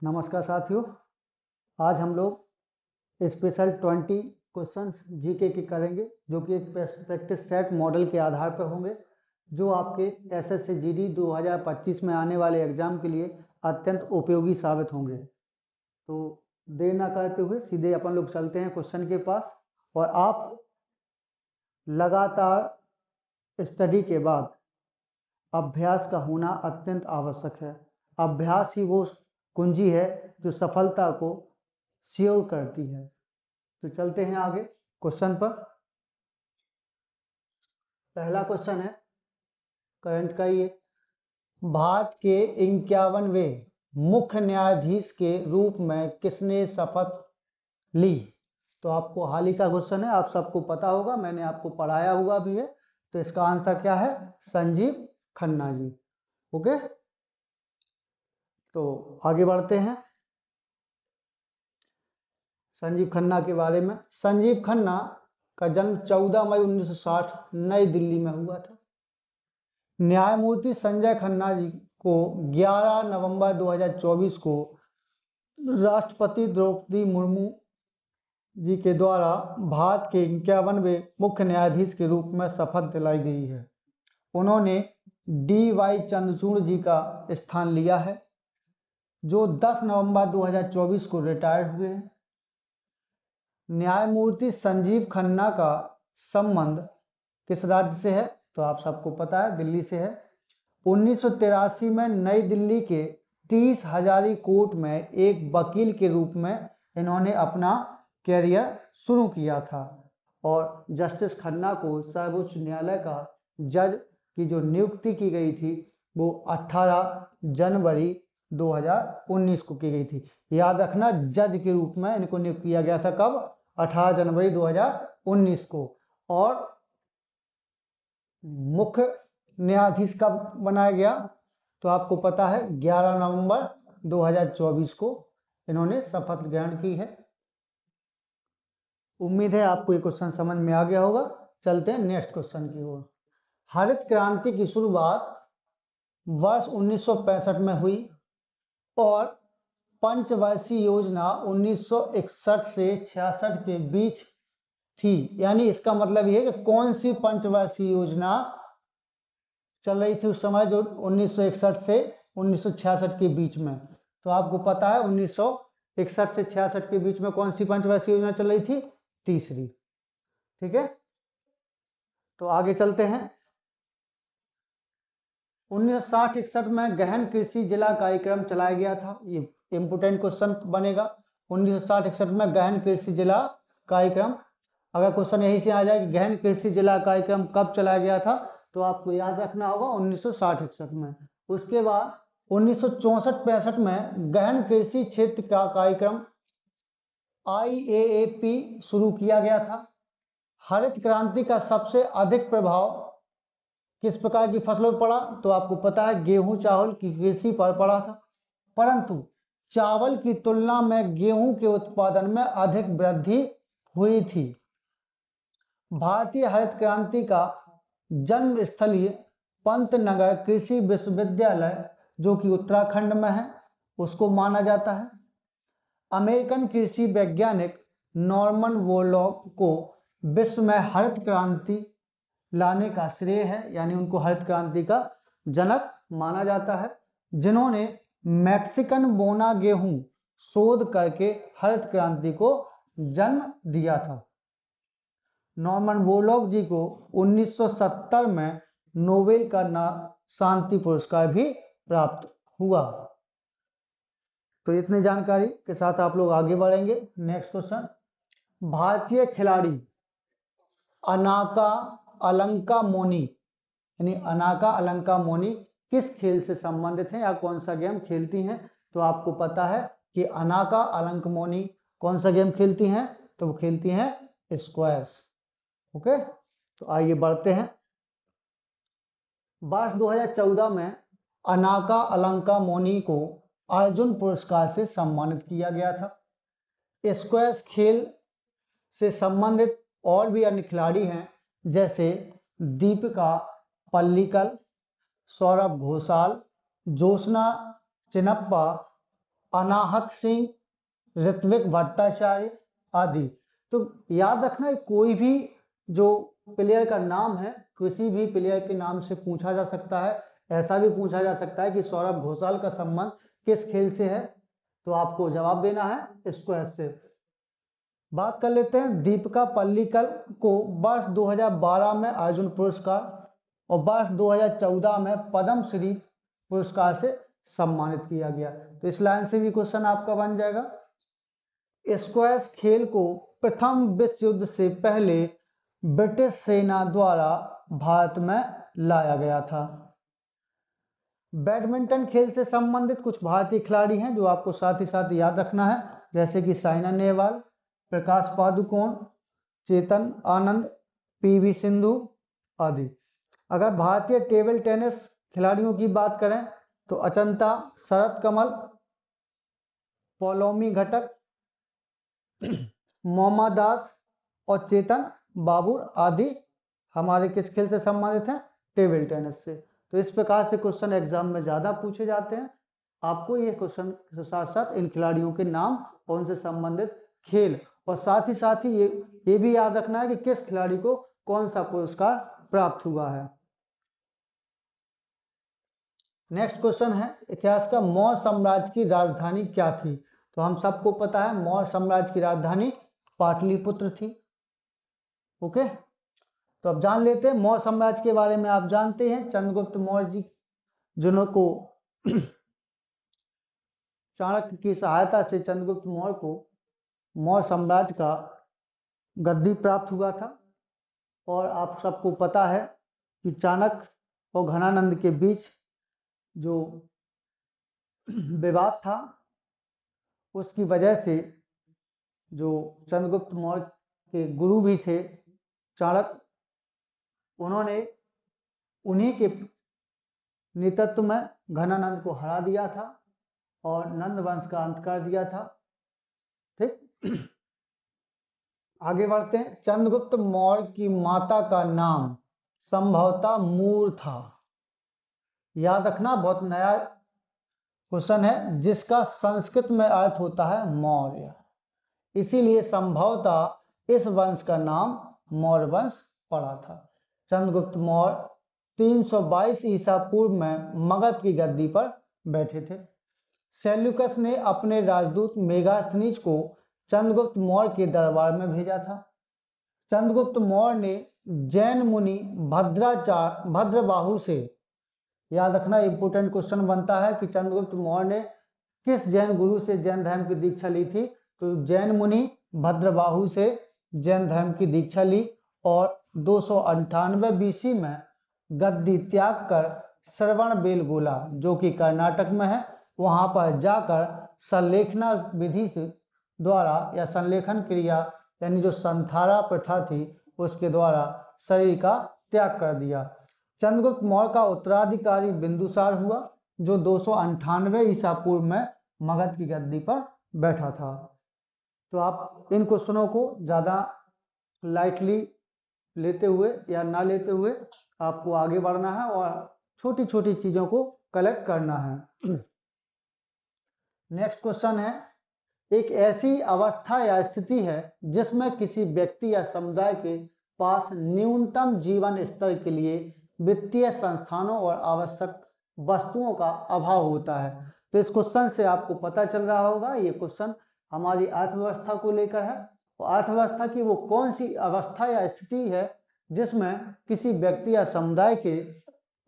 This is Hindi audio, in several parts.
नमस्कार साथियों, आज हम लोग स्पेशल 20 क्वेश्चंस जीके के करेंगे जो कि एक प्रैक्टिस सेट मॉडल के आधार पर होंगे जो आपके एसएससी जीडी 2025 में आने वाले एग्जाम के लिए अत्यंत उपयोगी साबित होंगे। तो देर ना करते हुए सीधे अपन लोग चलते हैं क्वेश्चन के पास। और आप लगातार स्टडी के बाद अभ्यास का होना अत्यंत आवश्यक है। अभ्यास ही वो कुंजी है जो सफलता को श्योर करती है। तो चलते हैं आगे क्वेश्चन पर। पहला क्वेश्चन है करंट का ये, भारत के 51वें मुख्य न्यायाधीश के रूप में किसने शपथ ली? तो आपको हाल ही का क्वेश्चन है, आप सबको पता होगा, मैंने आपको पढ़ाया हुआ भी है। तो इसका आंसर क्या है? संजीव खन्ना जी। ओके, तो आगे बढ़ते हैं संजीव खन्ना के बारे में। संजीव खन्ना का जन्म 14 मई 1960 नई दिल्ली में हुआ था। न्यायमूर्ति संजय खन्ना जी को 11 नवंबर 2024 को राष्ट्रपति द्रौपदी मुर्मू जी के द्वारा भारत के 51वें मुख्य न्यायाधीश के रूप में शपथ दिलाई गई है। उन्होंने डी.वाई. चंद्रचूड़ जी का स्थान लिया है जो 10 नवंबर 2024 को रिटायर्ड हुए हैं। न्यायमूर्ति संजीव खन्ना का संबंध किस राज्य से है? तो आप सबको पता है, दिल्ली से है। 1983 में नई दिल्ली के 30 हजारी कोर्ट में एक वकील के रूप में इन्होंने अपना कैरियर शुरू किया था और जस्टिस खन्ना को सर्वोच्च न्यायालय का जज की जो नियुक्ति की गई थी वो 18 जनवरी 2019 को की गई थी। याद रखना, जज के रूप में इनको नियुक्त किया गया था। कब? 18 जनवरी 2019 को। और मुख्य न्यायाधीश कब बनाया गया? तो आपको पता है 11 नवंबर 2024 को इन्होंने शपथ ग्रहण की है। उम्मीद है आपको ये क्वेश्चन समझ में आ गया होगा। चलते हैं नेक्स्ट क्वेश्चन की ओर। हरित क्रांति की शुरुआत वर्ष 1965 में हुई और पंचवर्षीय योजना 1961 से 66 के बीच थी। यानी इसका मतलब ये है कि कौन सी पंचवर्षीय योजना चल रही थी उस समय, जो 1961 से 1966 के बीच में। तो आपको पता है 1961 से 66 के बीच में कौन सी पंचवर्षीय योजना चल रही थी? तीसरी। ठीक है, तो आगे चलते हैं। 1960-61 में गहन कृषि जिला कार्यक्रम चलाया गया था। ये इंपोर्टेंट क्वेश्चन बनेगा। 1960-61 में गहन कृषि जिला कार्यक्रम, अगर क्वेश्चन यही से आ जाए कि गहन कृषि जिला कार्यक्रम कब चलाया गया था, तो आपको याद रखना होगा 1960-61 में। उसके बाद 1964-65 में गहन कृषि क्षेत्र का कार्यक्रम IAAP शुरू किया गया था। हरित क्रांति का सबसे अधिक प्रभाव किस प्रकार की फसलों पर पड़ा? तो आपको पता है गेहूं चावल की कृषि पर पड़ा था, परंतु चावल की तुलना में गेहूं के उत्पादन में अधिक वृद्धि हुई थी। भारतीय हरित क्रांति का जन्म स्थलीय पंतनगर कृषि विश्वविद्यालय जो कि उत्तराखंड में है उसको माना जाता है। अमेरिकन कृषि वैज्ञानिक नॉर्मन बोरलॉग को विश्व में हरित क्रांति लाने का श्रेय है, यानी उनको हरित क्रांति का जनक माना जाता है, जिन्होंने मैक्सिकन बोना गेहूं शोध करके हरित क्रांति को जन्म दिया था। नॉर्मन बोरलॉग जी को 1970 में नोबेल का शांति पुरस्कार भी प्राप्त हुआ। तो इतनी जानकारी के साथ आप लोग आगे बढ़ेंगे। नेक्स्ट क्वेश्चन, भारतीय खिलाड़ी अनाका अलंका मोनी, यानी अनाका अलंका मोनी किस खेल से संबंधित हैं या कौन सा गेम खेलती हैं? तो आपको पता है कि अनाका अलंका मोनी कौन सा गेम खेलती हैं? तो वो खेलती हैं स्क्वैश। ओके, तो आइए बढ़ते हैं। वर्ष 2014 में अनाका अलंका मोनी को अर्जुन पुरस्कार से सम्मानित किया गया था। स्क्वैश खेल से संबंधित और भी अन्य खिलाड़ी हैं, जैसे दीपिका पल्लिकल, सौरभ घोषाल, ज्योत्सना चिनप्पा अनाहत सिंह, ऋत्विक भट्टाचार्य आदि। तो याद रखना कोई भी जो प्लेयर का नाम है किसी भी प्लेयर के नाम से पूछा जा सकता है। ऐसा भी पूछा जा सकता है कि सौरभ घोषाल का संबंध किस खेल से है, तो आपको जवाब देना है स्क्वैश से। बात कर लेते हैं दीपिका पल्लिकल को वर्ष 2012 में अर्जुन पुरस्कार और वर्ष 2014 में पद्म श्री पुरस्कार से सम्मानित किया गया। तो इस लाइन से भी क्वेश्चन आपका बन जाएगा। स्क्वैश खेल को प्रथम विश्व युद्ध से पहले ब्रिटिश सेना द्वारा भारत में लाया गया था। बैडमिंटन खेल से संबंधित कुछ भारतीय खिलाड़ी हैं जो आपको साथ ही साथ याद रखना है, जैसे कि साइना नेहवाल, प्रकाश पादुकोण, चेतन आनंद, पीवी सिंधु आदि। अगर भारतीय टेबल टेनिस खिलाड़ियों की बात करें तो अचंता, शरत कमल, पौलोमी घटक, मोमा दास और चेतन बाबूर आदि हमारे किस खेल से संबंधित हैं? टेबल टेनिस से। तो इस प्रकार से क्वेश्चन एग्जाम में ज़्यादा पूछे जाते हैं। आपको ये क्वेश्चन के साथ साथ इन खिलाड़ियों के नाम और उनसे संबंधित खेल और साथ ही ये भी याद रखना है कि किस खिलाड़ी को कौन सा पुरस्कार प्राप्त हुआ है। नेक्स्ट क्वेश्चन है इतिहास का, मौर्य साम्राज्य की राजधानी क्या थी? तो हम सबको पता है मौर्य साम्राज्य की राजधानी पाटलिपुत्र थी। ओके, तो अब जान लेते हैं मौर्य साम्राज्य के बारे में। आप जानते हैं चंद्रगुप्त मौर्य जी जिनको चाणक्य की सहायता से चंद्रगुप्त मौर्य को मौर्य साम्राज्य का गद्दी प्राप्त हुआ था। और आप सबको पता है कि चाणक्य और घनानंद के बीच जो विवाद था उसकी वजह से जो चंद्रगुप्त मौर्य के गुरु भी थे चाणक्य, उन्होंने उन्हीं के नेतृत्व में घनानंद को हरा दिया था और नंद वंश का अंत कर दिया था। ठीक, आगे बढ़ते हैं। चंद्रगुप्त मौर्य की माता का नाम संभवतः मूर था। याद रखना, बहुत नया क्वेश्चन है जिसका संस्कृत में अर्थ होता है मौर्य, इसीलिए संभवतः इस वंश का नाम मौर्य वंश पड़ा था। चंद्रगुप्त मौर्य 322 ईसा पूर्व में मगध की गद्दी पर बैठे थे। सेल्यूकस ने अपने राजदूत मेगास्थनीज को चंद्रगुप्त मौर्य के दरबार में भेजा था। चंद्रगुप्त मौर्य ने जैन मुनि भद्रबाहु से, याद रखना इंपोर्टेंट क्वेश्चन बनता है कि चंद्रगुप्त मौर्य ने किस जैन गुरु से जैन धर्म की दीक्षा ली थी? तो जैन मुनि भद्रबाहु से जैन धर्म की दीक्षा ली और 298 बीसी में गद्दी त्याग कर श्रवण बेलगोला जो कि कर्नाटक में है वहां पर जाकर संलेखना विधि से द्वारा या संलेखन क्रिया यानी जो संथारा प्रथा थी उसके द्वारा शरीर का त्याग कर दिया। चंद्रगुप्त मौर्य का उत्तराधिकारी बिंदुसार हुआ जो 298 ईसा पूर्व में मगध की गद्दी पर बैठा था। तो आप इन क्वेश्चनों को ज़्यादा लाइटली लेते हुए या ना लेते हुए आपको आगे बढ़ना है और छोटी छोटी चीज़ों को कलेक्ट करना है। नेक्स्ट क्वेश्चन है, एक ऐसी अवस्था या स्थिति है जिसमें किसी व्यक्ति या समुदाय के पास न्यूनतम जीवन स्तर के लिए वित्तीय संस्थानों और आवश्यक वस्तुओं का अभाव होता है। तो इस क्वेश्चन से आपको पता चल रहा होगा ये क्वेश्चन हमारी अर्थव्यवस्था को लेकर है और अर्थव्यवस्था की वो कौन सी अवस्था या स्थिति है जिसमें किसी व्यक्ति या समुदाय के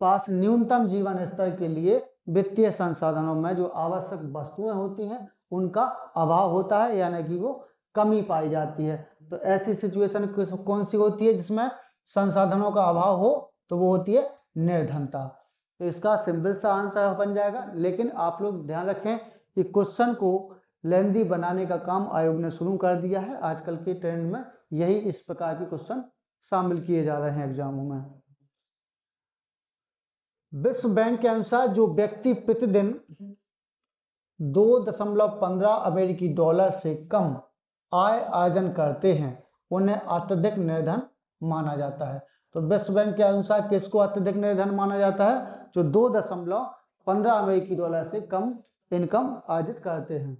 पास न्यूनतम जीवन स्तर के लिए वित्तीय संसाधनों में जो आवश्यक वस्तुएं होती हैं उनका अभाव होता है यानी कि वो कमी पाई जाती है। तो ऐसी सिचुएशन कौन सी होती है जिसमें संसाधनों का अभाव हो? तो वो होती है निर्धनता। तो इसका सिंपल सा आंसर बन जाएगा, लेकिन आप लोग ध्यान रखें कि क्वेश्चन को लेंदी बनाने का काम आयोग ने शुरू कर दिया है। आजकल के ट्रेंड में यही इस प्रकार के क्वेश्चन शामिल किए जा रहे हैं एग्जामों में। विश्व बैंक के अनुसार जो व्यक्ति प्रतिदिन 2.15 अमेरिकी डॉलर से कम आय अर्जन करते हैं उन्हें अत्यधिक निर्धन माना जाता है। तो विश्व बैंक के अनुसार किसको अत्यधिक निर्धन माना जाता है? जो 2.15 अमेरिकी डॉलर से कम इनकम अर्जित करते हैं।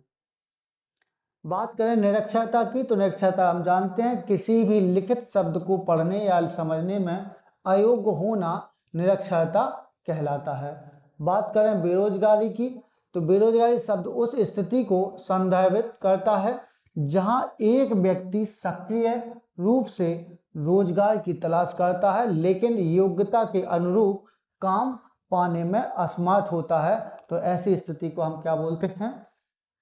बात करें निरक्षरता की, तो निरक्षरता हम जानते हैं किसी भी लिखित शब्द को पढ़ने या समझने में अयोग्य होना निरक्षरता कहलाता है। बात करें बेरोजगारी की, तो बेरोजगारी शब्द उस स्थिति को संदर्भित करता है जहां एक व्यक्ति सक्रिय रूप से रोजगार की तलाश करता है लेकिन योग्यता के अनुरूप काम पाने में असमर्थ होता है। तो ऐसी स्थिति को हम क्या बोलते हैं?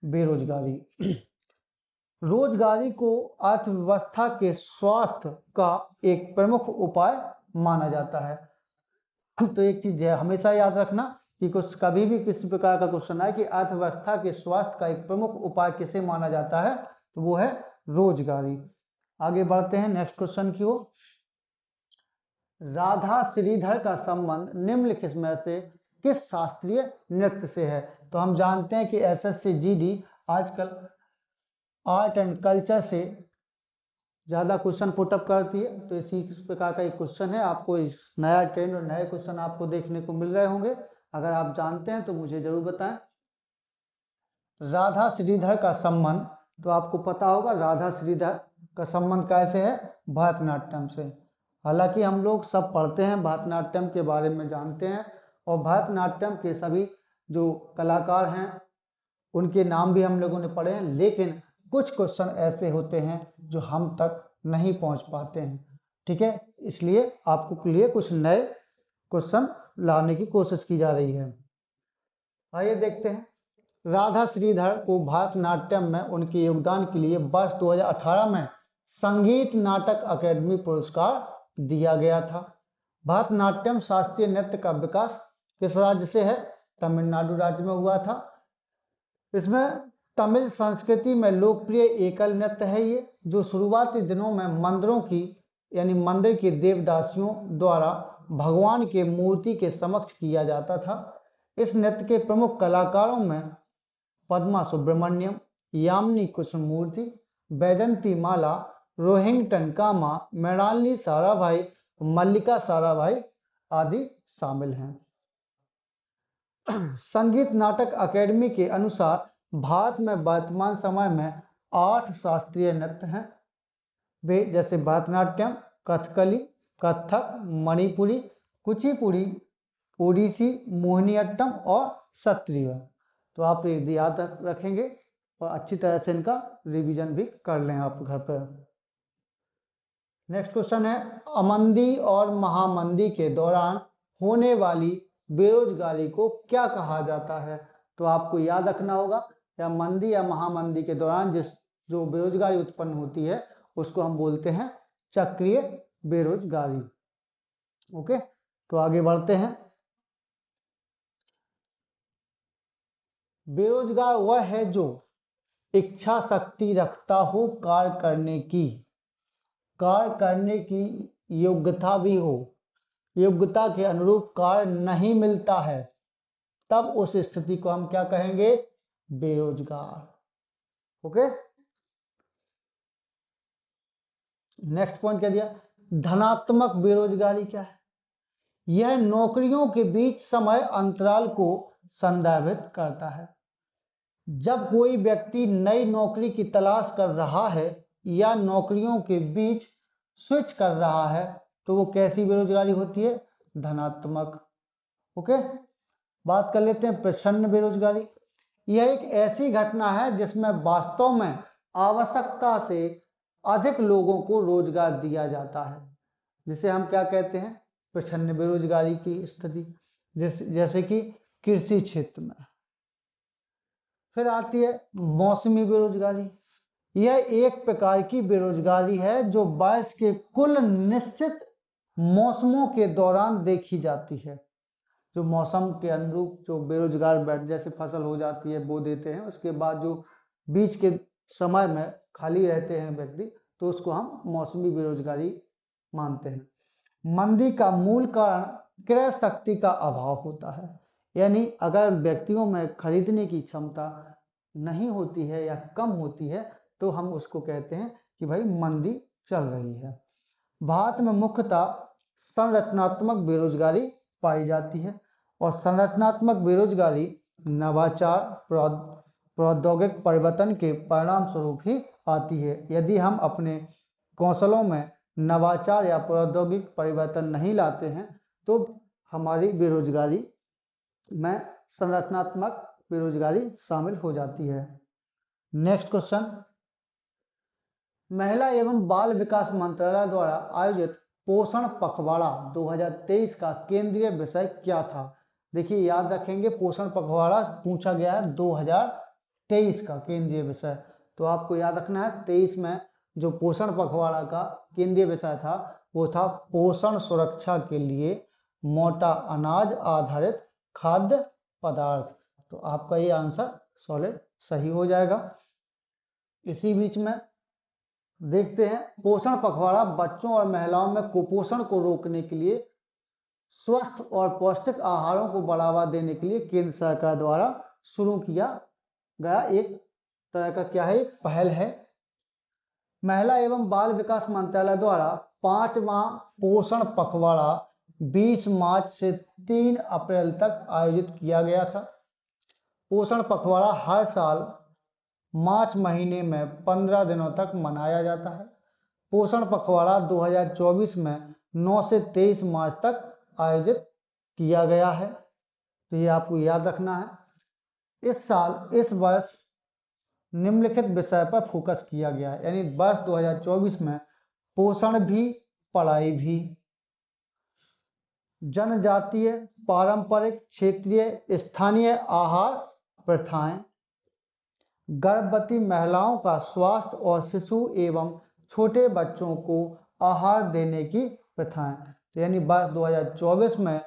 बेरोजगारी। रोजगारी को अर्थव्यवस्था के स्वास्थ्य का एक प्रमुख उपाय माना जाता है। तो एक चीज है हमेशा याद रखना कि कुछ कभी भी किसी प्रकार का क्वेश्चन आए कि अर्थव्यवस्था के स्वास्थ्य का एक प्रमुख उपाय किसे माना जाता है, तो वो है रोजगारी। आगे बढ़ते हैं नेक्स्ट क्वेश्चन की ओर। राधा श्रीधर का संबंध निम्नलिखित में से किस शास्त्रीय नृत्य से है? तो हम जानते हैं कि एसएससी जीडी आजकल आर्ट एंड कल्चर से ज़्यादा क्वेश्चन पुटअप करती है, तो इसी प्रकार का एक क्वेश्चन है। आपको नया ट्रेंड और नए क्वेश्चन आपको देखने को मिल रहे होंगे। अगर आप जानते हैं तो मुझे जरूर बताएं। राधा श्रीधर का संबंध, तो आपको पता होगा राधा श्रीधर का संबंध कैसे है? भरतनाट्यम से। हालांकि हम लोग सब पढ़ते हैं, भरतनाट्यम के बारे में जानते हैं और भरतनाट्यम के सभी जो कलाकार हैं उनके नाम भी हम लोगों ने पढ़े हैं, लेकिन कुछ क्वेश्चन ऐसे होते हैं जो हम तक नहीं पहुंच पाते हैं। ठीक है, इसलिए आपको लिए कुछ नए क्वेश्चन लाने की कोशिश की जा रही है। आइए देखते हैं। राधा श्रीधर को भरतनाट्यम में उनके योगदान के लिए वर्ष 2018 में संगीत नाटक अकादमी पुरस्कार दिया गया था। भरतनाट्यम शास्त्रीय नृत्य का विकास किस राज्य से है? तमिलनाडु राज्य में हुआ था। इसमें तमिल संस्कृति में लोकप्रिय एकल नृत्य है ये, जो शुरुआती दिनों में मंदिरों की यानी मंदिर के देवदासियों द्वारा भगवान के मूर्ति के समक्ष किया जाता था। इस नृत्य के प्रमुख कलाकारों में पद्मा सुब्रमण्यम, यामिनी कृष्णमूर्ति, बैजंती माला, रोहिंगटन कामा, मृणालिनी साराभाई, मल्लिका साराभाई आदि शामिल हैं। संगीत नाटक अकेडमी के अनुसार भारत में वर्तमान समय में 8 शास्त्रीय नृत्य हैं। वे जैसे भरतनाट्यम, कथकली, कथक, मणिपुरी, कुचिपुड़ी, ओडिसी, मोहिनीअट्टम और सत्रिय। तो आप ये याद रखेंगे और अच्छी तरह से इनका रिवीजन भी कर लें आप घर पर। नेक्स्ट क्वेश्चन है, अमंदी और महामंदी के दौरान होने वाली बेरोजगारी को क्या कहा जाता है? तो आपको याद रखना होगा या मंदी या महामंदी के दौरान जो बेरोजगारी उत्पन्न होती है उसको हम बोलते हैं चक्रीय बेरोजगारी। ओके, तो आगे बढ़ते हैं। बेरोजगार वह है जो इच्छा शक्ति रखता हो कार्य करने की योग्यता भी हो, योग्यता के अनुरूप कार्य नहीं मिलता है, तब उस स्थिति को हम क्या कहेंगे? बेरोजगार। ओके, नेक्स्ट पॉइंट क्या दिया? धनात्मक बेरोजगारी क्या है? यह नौकरियों के बीच समय अंतराल को संदर्भित करता है। जब कोई व्यक्ति नई नौकरी की तलाश कर रहा है या नौकरियों के बीच स्विच कर रहा है तो वो कैसी बेरोजगारी होती है? धनात्मक। ओके, बात कर लेते हैं प्रच्छन्न बेरोजगारी। यह एक ऐसी घटना है जिसमें वास्तव में आवश्यकता से अधिक लोगों को रोजगार दिया जाता है, जिसे हम क्या कहते हैं? प्रच्छन्न बेरोजगारी की स्थिति, जैसे कि कृषि क्षेत्र में। फिर आती है मौसमी बेरोजगारी। यह एक प्रकार की बेरोजगारी है जो वर्ष के कुल निश्चित मौसमों के दौरान देखी जाती है। जो मौसम के अनुरूप जो बेरोजगार बैठ जैसे फसल हो जाती है, बो देते हैं, उसके बाद जो बीच के समय में खाली रहते हैं व्यक्ति, तो उसको हम मौसमी बेरोजगारी मानते हैं। मंदी का मूल कारण क्रय शक्ति का अभाव होता है, यानी अगर व्यक्तियों में खरीदने की क्षमता नहीं होती है या कम होती है तो हम उसको कहते हैं कि भाई मंदी चल रही है। भारत में मुख्यतः संरचनात्मक बेरोजगारी पाई जाती है और संरचनात्मक बेरोजगारी नवाचार प्रौद्योगिक परिवर्तन के परिणाम स्वरूप ही आती है। यदि हम अपने कौशलों में नवाचार या प्रौद्योगिक परिवर्तन नहीं लाते हैं तो हमारी बेरोजगारी में संरचनात्मक बेरोजगारी शामिल हो जाती है। नेक्स्ट क्वेश्चन, महिला एवं बाल विकास मंत्रालय द्वारा आयोजित पोषण पखवाड़ा 2023 का केंद्रीय विषय क्या था? देखिए याद रखेंगे, पोषण पखवाड़ा पूछा गया है 2023 का केंद्रीय विषय, तो आपको याद रखना है 23 में जो पोषण पखवाड़ा का केंद्रीय विषय था वो था पोषण सुरक्षा के लिए मोटा अनाज आधारित खाद्य पदार्थ। तो आपका ये आंसर सॉलिड सही हो जाएगा। इसी बीच में देखते हैं, पोषण पखवाड़ा बच्चों और महिलाओं में कुपोषण को रोकने के लिए स्वस्थ और पौष्टिक आहारों को बढ़ावा देने के लिए केंद्र सरकार द्वारा शुरू किया गया एक तरह का क्या है, पहल है। महिला एवं बाल विकास मंत्रालय द्वारा 5वां पोषण पखवाड़ा 20 मार्च से 3 अप्रैल तक आयोजित किया गया था। पोषण पखवाड़ा हर साल मार्च महीने में 15 दिनों तक मनाया जाता है। पोषण पखवाड़ा 2024 में 9 से 23 मार्च तक आयोजित किया गया है, तो ये आपको याद रखना है। इस वर्ष निम्नलिखित विषय पर फोकस किया गया है, यानी वर्ष 2024 में पोषण भी पढ़ाई भी, जनजातीय पारंपरिक क्षेत्रीय स्थानीय आहार प्रथाएं, गर्भवती महिलाओं का स्वास्थ्य और शिशु एवं छोटे बच्चों को आहार देने की प्रथाएं। तो यानी वर्ष 2024 में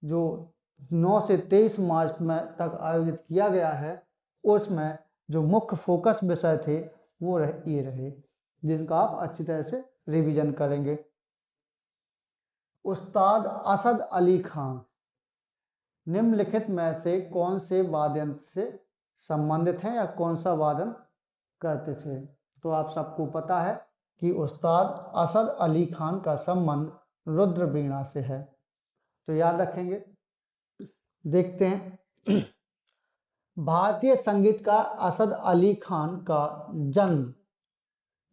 जो 9 से 23 मार्च में तक आयोजित किया गया है उसमें जो मुख्य फोकस विषय थे वो ये रहे, जिनका आप अच्छी तरह से रिवीजन करेंगे। उस्ताद असद अली खान निम्नलिखित में से कौन से वाद्ययंत्र से संबंधित हैं या कौन सा वादन करते थे? तो आप सबको पता है कि उस्ताद असद अली खान का संबंध रुद्र वीणा से है, तो याद रखेंगे। देखते हैं, भारतीय संगीतकार असद अली खान का जन्म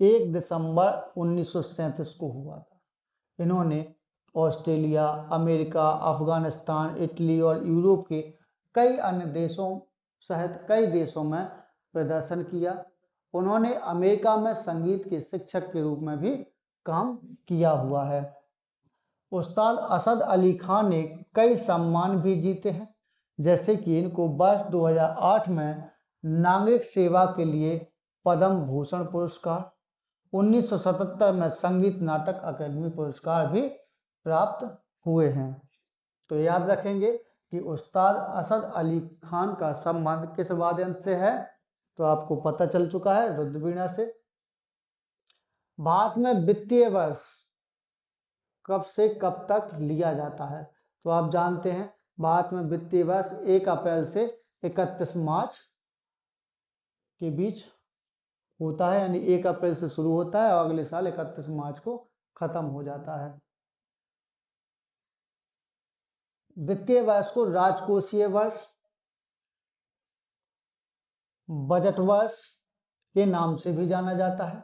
1 दिसंबर 1937 को हुआ था। इन्होंने ऑस्ट्रेलिया, अमेरिका, अफगानिस्तान, इटली और यूरोप के कई अन्य देशों सहित कई देशों में प्रदर्शन किया। उन्होंने अमेरिका में संगीत के शिक्षक के रूप में भी काम किया हुआ है। उस्ताद असद अली खान ने कई सम्मान भी जीते हैं, जैसे कि इनको वर्ष 2008 में नागरिक सेवा के लिए पद्म भूषण पुरस्कार, 1977 में संगीत नाटक अकादमी पुरस्कार भी प्राप्त हुए हैं। तो याद रखेंगे कि उस्ताद असद अली खान का संबंध किस वाद्ययंत्र से है? तो आपको पता चल चुका है, रुद्र वीणा से। भारत में वित्तीय वर्ष कब से कब तक लिया जाता है? तो आप जानते हैं भारत में वित्तीय वर्ष 1 अप्रैल से 31 मार्च के बीच होता है, यानी 1 अप्रैल से शुरू होता है और अगले साल 31 मार्च को खत्म हो जाता है। वित्तीय वर्ष को राजकोषीय वर्ष, बजट वर्ष के नाम से भी जाना जाता है।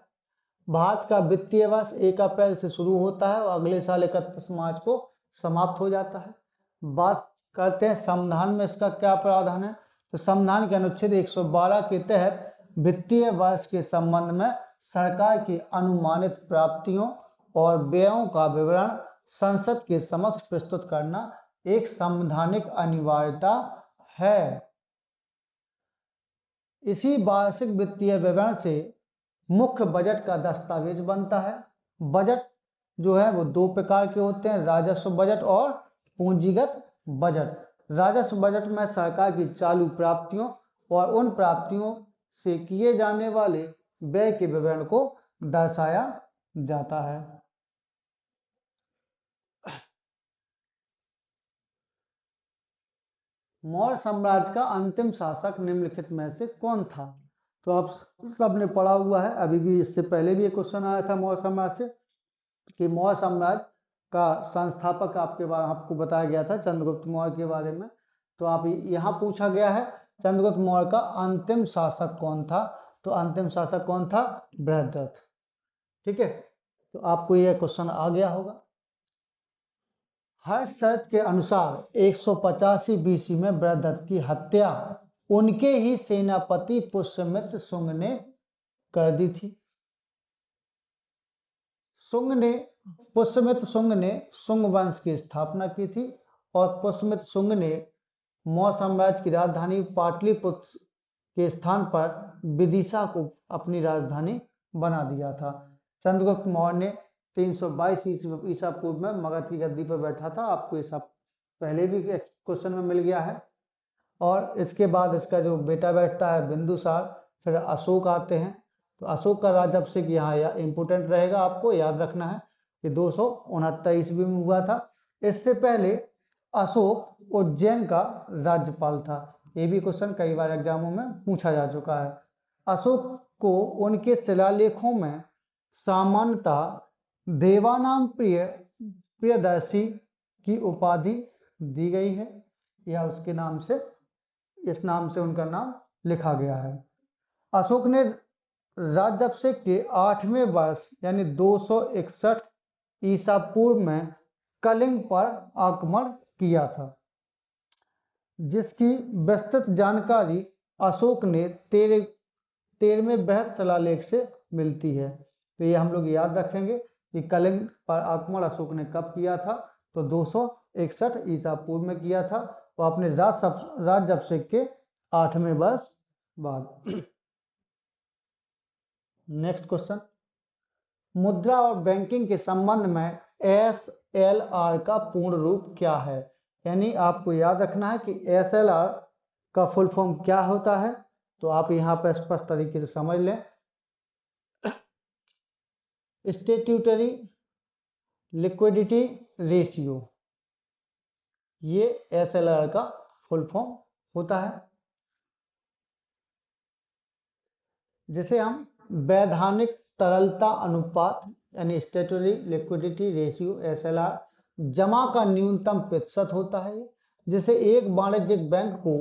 भारत का वित्तीय वर्ष 1 अप्रैल से शुरू होता है और अगले साल 31 मार्च को समाप्त हो जाता है। बात करते हैं संविधान में इसका क्या प्रावधान है। तो संविधान के अनुच्छेद 112 के तहत वित्तीय वर्ष के संबंध में सरकार की अनुमानित प्राप्तियों और व्ययों का विवरण संसद के समक्ष प्रस्तुत करना एक संवैधानिक अनिवार्यता है। इसी वार्षिक वित्तीय विवरण से मुख्य बजट का दस्तावेज बनता है। बजट जो है वो 2 प्रकार के होते हैं, राजस्व बजट और पूंजीगत बजट। राजस्व बजट में सरकार की चालू प्राप्तियों और उन प्राप्तियों से किए जाने वाले व्यय के विवरण को दर्शाया जाता है। मौर्य साम्राज्य का अंतिम शासक निम्नलिखित में से कौन था? तो आप सबने पढ़ा हुआ है, अभी भी इससे पहले भी एक क्वेश्चन आया था मौर्य साम्राज्य से कि मौर्य साम्राज्य का संस्थापक आपको बताया गया था चंद्रगुप्त मौर्य के बारे में। तो आप यहाँ पूछा गया है चंद्रगुप्त मौर्य का अंतिम शासक कौन था, तो अंतिम शासक कौन था, बृहद्रथ। ठीक है, तो आपको यह क्वेश्चन आ गया होगा। हर शर्त के अनुसार 185 बीसी में बृहद्रथ की हत्या उनके ही सेनापति पुष्यमित्र शुंग ने कर दी थी। पुष्यमित्र शुंग ने शुंग वंश की स्थापना की थी और पुष्यमित्र शुंग ने मौर्य साम्राज्य की राजधानी पाटलिपुत्र के स्थान पर विदिशा को अपनी राजधानी बना दिया था। चंद्रगुप्त मौर्य ने 322 ईसा पूर्व में मगध की गद्दी पर बैठा था। आपको ये सब पहले भी क्वेश्चन में मिल गया है। और इसके बाद इसका जो बेटा बैठता है बिंदुसार, फिर अशोक आते हैं। तो अशोक का राजअभिषेक यहाँ इम्पोर्टेंट रहेगा, आपको याद रखना है कि 269 ईस्वी में हुआ था। इससे पहले अशोक उज्जैन का राज्यपाल था। ये भी क्वेश्चन कई बार एग्जामों में पूछा जा चुका है। अशोक को उनके शिलालेखों में सामान्यतः देवानाम प्रियदर्शी की उपाधि दी गई है, या उसके नाम से, इस नाम से उनका नाम लिखा गया है। अशोक ने राज्याभिषेक के 8वें वर्ष यानी 261 ईसा पूर्व में कलिंग पर आक्रमण किया था, जिसकी विस्तृत जानकारी अशोक ने 13वें बृहद शिलालेख से मिलती है। तो ये हम लोग याद रखेंगे कि कलिंग पर आक्रमण अशोक ने कब किया था, तो 261 ईसा पूर्व में किया था, वो अपने राज्याभिषेक के 8वें वर्ष बाद। नेक्स्ट क्वेश्चन, मुद्रा और बैंकिंग के संबंध में SLR का पूर्ण रूप क्या है? यानी आपको याद रखना है कि SLR का फुल फॉर्म क्या होता है, तो आप यहाँ पर स्पष्ट तरीके से समझ लें। स्टैट्यूटरी लिक्विडिटी रेशियो, ये SLR का फुल फॉर्म होता है, जिसे हम वैधानिक तरलता अनुपात यानी स्टैट्यूटरी लिक्विडिटी रेशियो SLR जमा का न्यूनतम प्रतिशत होता है, जिसे एक वाणिज्यिक बैंक को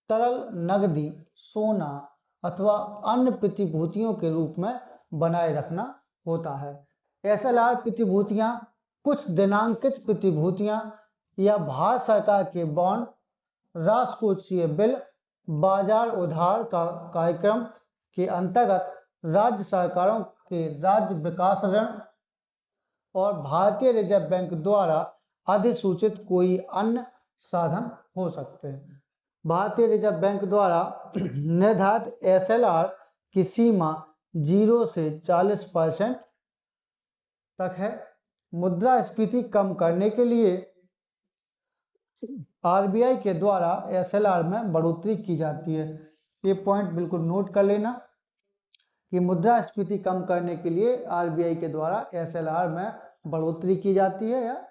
तरल नकदी, सोना अथवा अन्य प्रतिभूतियों के रूप में बनाए रखना होता है। SLR प्रतिभूतियां कुछ दिनांकित प्रतिभूतियां या भारत सरकार के बॉन्ड, राजकोषीय बिल, बाजार उधार का कार्यक्रम के अंतर्गत राज्य सरकारों के राज्य विकास ऋण और भारतीय रिजर्व बैंक द्वारा अधिसूचित कोई अन्य साधन हो सकते हैं। भारतीय रिजर्व बैंक द्वारा निर्धारित SLR की सीमा 0 से 40% तक है। मुद्रास्फीति कम करने के लिए RBI के द्वारा SLR में बढ़ोतरी की जाती है। ये पॉइंट बिल्कुल नोट कर लेना कि मुद्रास्फीति कम करने के लिए RBI के द्वारा SLR में बढ़ोतरी की जाती है या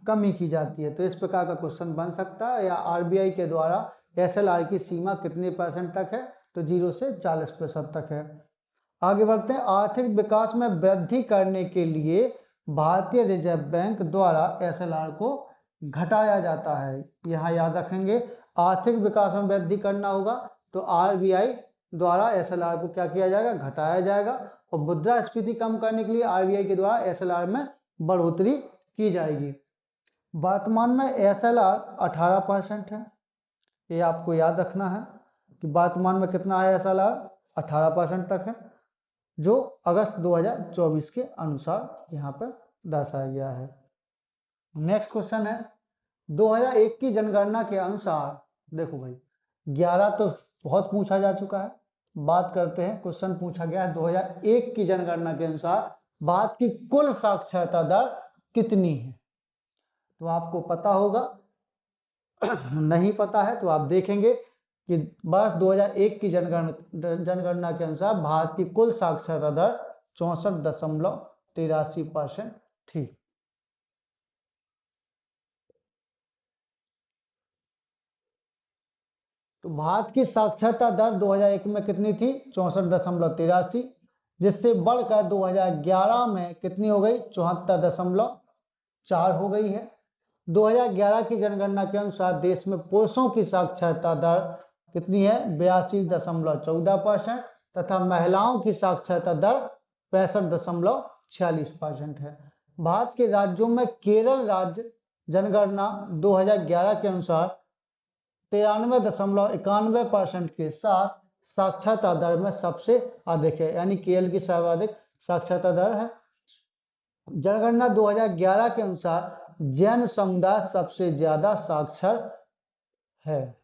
कमी की जाती है। तो इस प्रकार का क्वेश्चन बन सकता है, या RBI के द्वारा SLR की सीमा कितने % तक है, तो 0 से 40% तक है। आगे बढ़ते हैं। आर्थिक विकास में वृद्धि करने के लिए भारतीय रिजर्व बैंक द्वारा SLR को घटाया जाता है। यहाँ याद रखेंगे, आर्थिक विकास में वृद्धि करना होगा तो RBI द्वारा SLR को क्या किया जाएगा, घटाया जाएगा, और मुद्रास्फीति कम करने के लिए RBI के द्वारा SLR में बढ़ोतरी की जाएगी। वर्तमान में SLR 18% है, ये आपको याद रखना है कि वर्तमान में कितना है SLR, 18% तक है, जो अगस्त 2024 के अनुसार यहाँ पर दर्शाया गया है। नेक्स्ट क्वेश्चन है, 2001 की जनगणना के अनुसार, देखो भाई 11 तो बहुत पूछा जा चुका है, बात करते हैं, क्वेश्चन पूछा गया है 2001 की जनगणना के अनुसार भारत की कुल साक्षरता दर कितनी है? तो आपको पता होगा, नहीं पता है तो आप देखेंगे कि वर्ष 2001 की जनगणना के अनुसार भारत की कुल साक्षरता दर 64.83% थी। तो भारत की साक्षरता दर 2001 में कितनी थी, 64.83, जिससे बढ़कर 2011 में कितनी हो गई, 74.4 हो गई है। 2011 की जनगणना के अनुसार देश में पुरुषों की साक्षरता दर कितनी है? 82.14% तथा महिलाओं की साक्षरता दर 65.46% है। भारत के राज्यों में केरल राज्य जनगणना 2011 के अनुसार 93.91% के साथ साक्षरता दर में सबसे अधिक है, यानी केरल की सर्वाधिक साक्षरता दर है। जनगणना 2011 के अनुसार जैन समुदाय सबसे ज्यादा साक्षर है।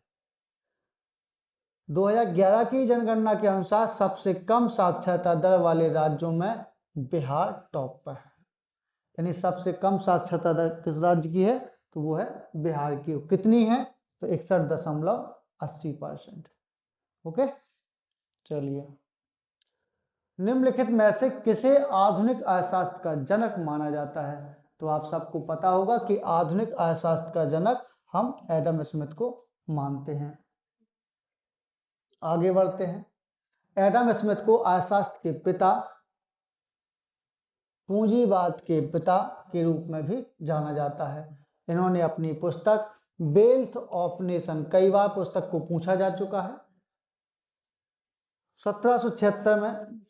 2011 की जनगणना के अनुसार सबसे कम साक्षरता दर वाले राज्यों में बिहार टॉप पर है, यानी सबसे कम साक्षरता दर किस राज्य की है? तो वो है बिहार की। कितनी है? तो 61.80%। ओके, चलिए, निम्नलिखित में से किसे आधुनिक अर्थशास्त्र का जनक माना जाता है? तो आप सबको पता होगा कि आधुनिक अर्थशास्त्र का जनक हम एडम स्मिथ को मानते हैं। आगे बढ़ते हैं। एडम स्मिथ को अर्थशास्त्र के पिता, पूंजीवाद के पिता के रूप में भी जाना जाता है। इन्होंने अपनी पुस्तक वेल्थ ऑफ नेशन, कई बार पुस्तक को पूछा जा चुका है, 1776 में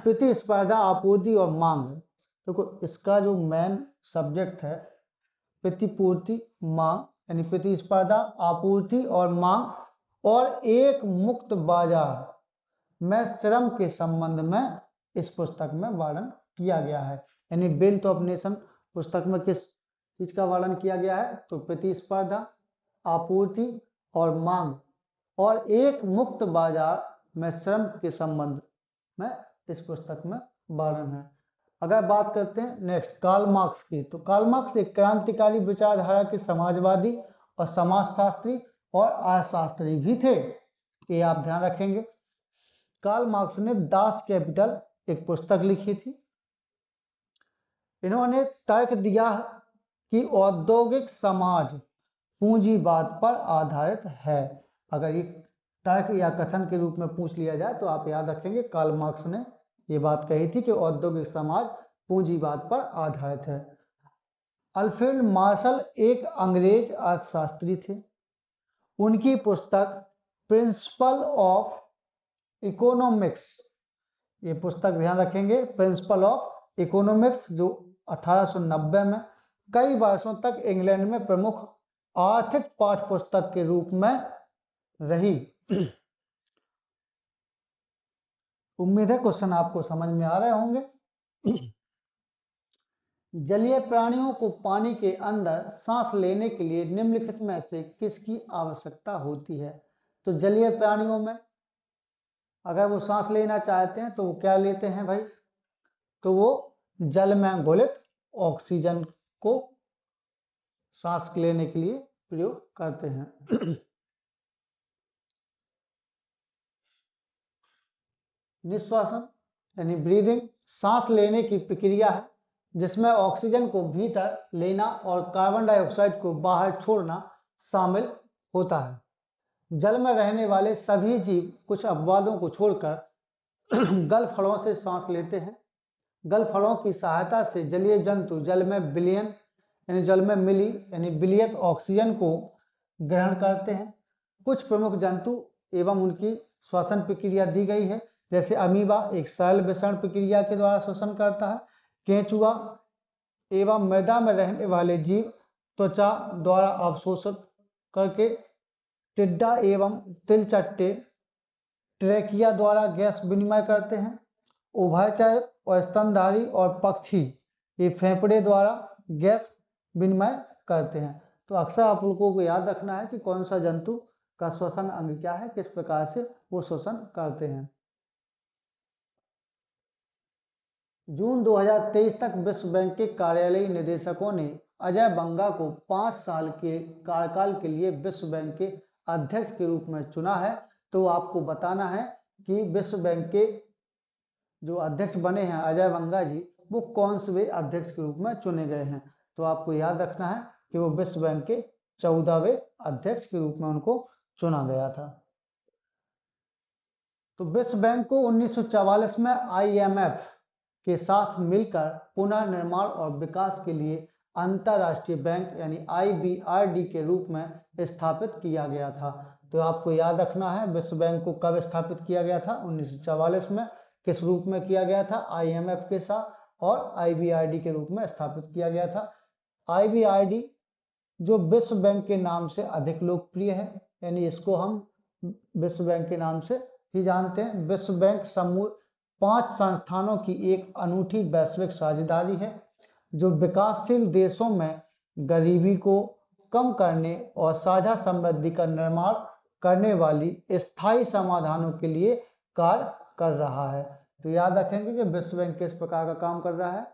प्रतिस्पर्धा, आपूर्ति और मांग। तो इसका जो मेन सब्जेक्ट है प्रतिपूर्ति मांग, यानी प्रतिस्पर्धा, आपूर्ति और मांग, और एक मुक्त बाजार में श्रम के संबंध में इस पुस्तक में वर्णन किया गया है। यानी वेल्थ ऑफ नेशन पुस्तक में किस चीज का वर्णन किया गया है? तो प्रतिस्पर्धा, आपूर्ति और मांग और एक मुक्त बाजार में श्रम के संबंध में इस पुस्तक में वर्णन है। अगर बात करते हैं नेक्स्ट कार्ल मार्क्स की, तो कार्ल मार्क्स एक क्रांतिकारी विचारधारा के समाजवादी और समाजशास्त्री और अर्थशास्त्री भी थे, ये आप ध्यान रखेंगे। कार्ल मार्क्स ने दास कैपिटल एक पुस्तक लिखी थी। इन्होंने तर्क दिया कि औद्योगिक समाज पूंजीवाद पर आधारित है। अगर ये तर्क या कथन के रूप में पूछ लिया जाए तो आप याद रखेंगे कार्ल मार्क्स ने ये बात कही थी कि औद्योगिक समाज पूंजीवाद पर आधारित है। अल्फ्रेड मार्शल एक अंग्रेज अर्थशास्त्री थे। उनकी पुस्तक प्रिंसिपल ऑफ इकोनॉमिक्स, ये पुस्तक ध्यान रखेंगे, प्रिंसिपल ऑफ इकोनॉमिक्स, जो 1890 में कई वर्षों तक इंग्लैंड में प्रमुख आर्थिक पाठ्य पुस्तक के रूप में रही। उम्मीद है क्वेश्चन आपको समझ में आ रहे होंगे। जलीय प्राणियों को पानी के अंदर सांस लेने के लिए निम्नलिखित में से किसकी आवश्यकता होती है? तो जलीय प्राणियों में अगर वो सांस लेना चाहते हैं तो वो क्या लेते हैं भाई? तो वो जल में घुलित ऑक्सीजन को सांस लेने के लिए प्रयोग करते हैं। निश्वासन यानी ब्रीदिंग सांस लेने की प्रक्रिया है जिसमें ऑक्सीजन को भीतर लेना और कार्बन डाइऑक्साइड को बाहर छोड़ना शामिल होता है। जल में रहने वाले सभी जीव कुछ अपवादों को छोड़कर गलफड़ों से सांस लेते हैं। गलफड़ों की सहायता से जलीय जंतु जल में विलयन यानी जल में मिली यानी विलियत ऑक्सीजन को ग्रहण करते हैं। कुछ प्रमुख जंतु एवं उनकी श्वसन प्रक्रिया दी गई है, जैसे अमीबा एक सरल विषण प्रक्रिया के द्वारा श्वसन करता है। केंचुआ एवं मृदा में रहने वाले जीव त्वचा द्वारा अवशोषित करके। टिड्डा एवं तिलचट्टे ट्रेकिया द्वारा गैस विनिमय करते हैं। उभयचर और स्तनधारी और पक्षी ये फेफड़े द्वारा गैस विनिमय करते हैं। तो अक्सर आप लोगों को याद रखना है कि कौन सा जंतु का श्वसन अंग क्या है, किस प्रकार से वो श्वसन करते हैं। जून 2023 तक विश्व बैंक के कार्यालयीय निदेशकों ने अजय बंगा को 5 साल के कार्यकाल के लिए विश्व बैंक के अध्यक्ष के रूप में चुना है। तो आपको बताना है कि विश्व बैंक के जो अध्यक्ष बने हैं अजय बंगा जी, वो कौन से अध्यक्ष के रूप में चुने गए हैं। तो आपको याद रखना है कि वो विश्व बैंक के 14वें अध्यक्ष के रूप में उनको चुना गया था। तो विश्व बैंक को 1944 में IMF के साथ मिलकर पुनर्निर्माण और विकास के लिए अंतर्राष्ट्रीय बैंक यानी IBRD के रूप में स्थापित किया गया था। तो आपको याद रखना है विश्व बैंक को कब स्थापित किया गया था, 1944 में। किस रूप में किया गया था, IMF के साथ, और IBRD के रूप में स्थापित किया गया था। IBRD जो विश्व बैंक के नाम से अधिक लोकप्रिय है, यानी इसको हम विश्व बैंक के नाम से ही जानते हैं। विश्व बैंक समूह 5 संस्थानों की एक अनूठी वैश्विक साझेदारी है जो विकासशील देशों में गरीबी को कम करने और साझा समृद्धि का निर्माण करने वाली स्थायी समाधानों के लिए कार्य कर रहा है। तो याद रखेंगे कि विश्व बैंक किस प्रकार का काम कर रहा है,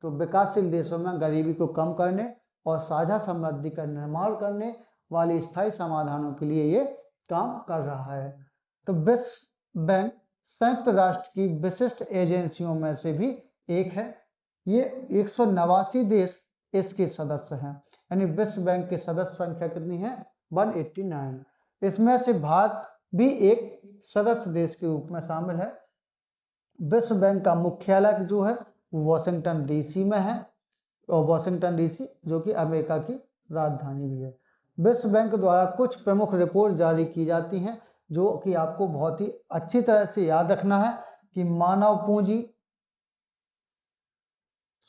तो विकासशील देशों में गरीबी को कम करने और साझा समृद्धि का निर्माण करने वाली स्थायी समाधानों के लिए ये काम कर रहा है। तो विश्व बैंक संयुक्त राष्ट्र की विशिष्ट एजेंसियों में से भी एक है। ये 189 देश इसके सदस्य हैं, यानी विश्व बैंक के सदस्य संख्या कितनी है, 189। इसमें से भारत भी एक सदस्य देश के रूप में शामिल है। विश्व बैंक का मुख्यालय जो है वॉशिंगटन DC में है, और वॉशिंगटन DC जो कि अमेरिका की राजधानी भी है। विश्व बैंक द्वारा कुछ प्रमुख रिपोर्ट जारी की जाती हैं जो कि आपको बहुत ही अच्छी तरह से याद रखना है कि मानव पूंजी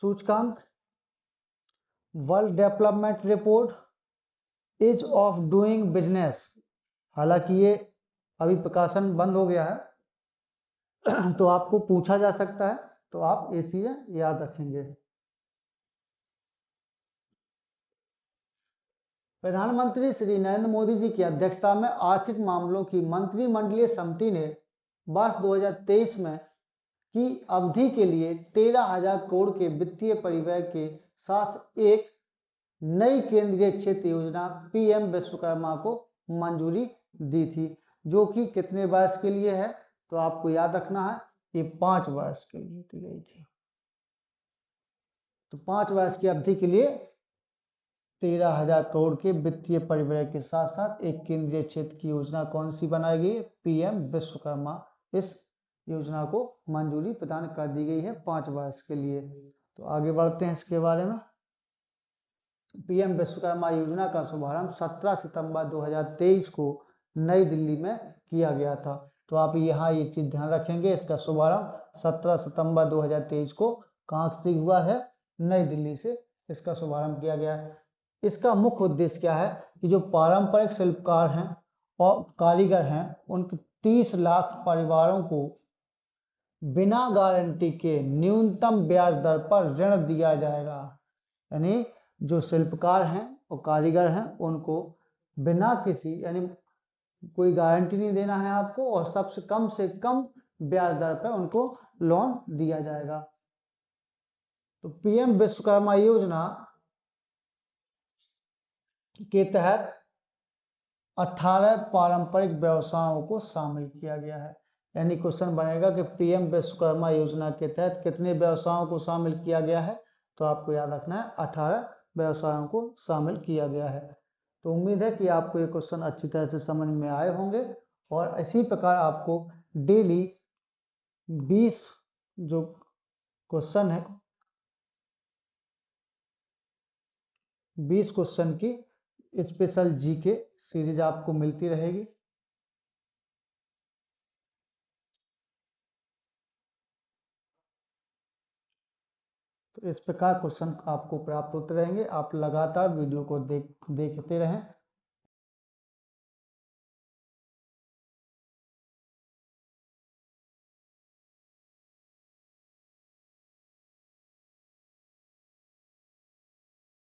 सूचकांक, world development report, ease of doing business. हालांकि ये अभी प्रकाशन बंद हो गया है तो आपको पूछा जा सकता है, तो आप ये चीजें याद रखेंगे। प्रधानमंत्री श्री नरेंद्र मोदी जी की अध्यक्षता में आर्थिक मामलों की मंत्रिमंडलीय समिति ने वर्ष 2023 में की अवधि के लिए 13,000 करोड़ के वित्तीय परिव्यय के साथ एक नई केंद्रीय क्षेत्र योजना PM विश्वकर्मा को मंजूरी दी थी, जो कि कितने वर्ष के लिए है, तो आपको याद रखना है ये 5 वर्ष के लिए दी गई थी। तो 5 वर्ष की अवधि के लिए 13,000 करोड़ के वित्तीय परिव्यय के साथ साथ एक केंद्रीय क्षेत्र की योजना कौन सी बनाई गई है, PM विश्वकर्मा। इस योजना को मंजूरी प्रदान कर दी गई है 5 वर्ष के लिए। तो आगे बढ़ते हैं इसके बारे में। PM विश्वकर्मा योजना का शुभारंभ 17 सितंबर 2023 को नई दिल्ली में किया गया था। तो आप यहाँ ये चीज ध्यान रखेंगे, इसका शुभारंभ 17 सितंबर 2023 को कहाँ से हुआ है, नई दिल्ली से इसका शुभारंभ किया गया है। इसका मुख्य उद्देश्य क्या है कि जो पारंपरिक शिल्पकार हैं और कारीगर हैं उनके 30 लाख परिवारों को बिना गारंटी के न्यूनतम ब्याज दर पर ऋण दिया जाएगा। यानी जो शिल्पकार हैं और कारीगर हैं उनको बिना किसी यानी कोई गारंटी नहीं देना है आपको, और सबसे कम से कम ब्याज दर पर उनको लोन दिया जाएगा। तो PM विश्वकर्मा योजना के तहत 18 पारंपरिक व्यवसायों को शामिल किया गया है। यानी क्वेश्चन बनेगा कि PM विश्वकर्मा योजना के तहत कितने व्यवसायों को शामिल किया गया है, तो आपको याद रखना है 18 व्यवसायों को शामिल किया गया है। तो उम्मीद है कि आपको ये क्वेश्चन अच्छी तरह से समझ में आए होंगे, और इसी प्रकार आपको डेली 20 जो क्वेश्चन है 20 क्वेश्चन की स्पेशल GK सीरीज आपको मिलती रहेगी। तो इस प्रकार क्वेश्चन आपको प्राप्त होते रहेंगे। आप लगातार वीडियो को देखते रहें।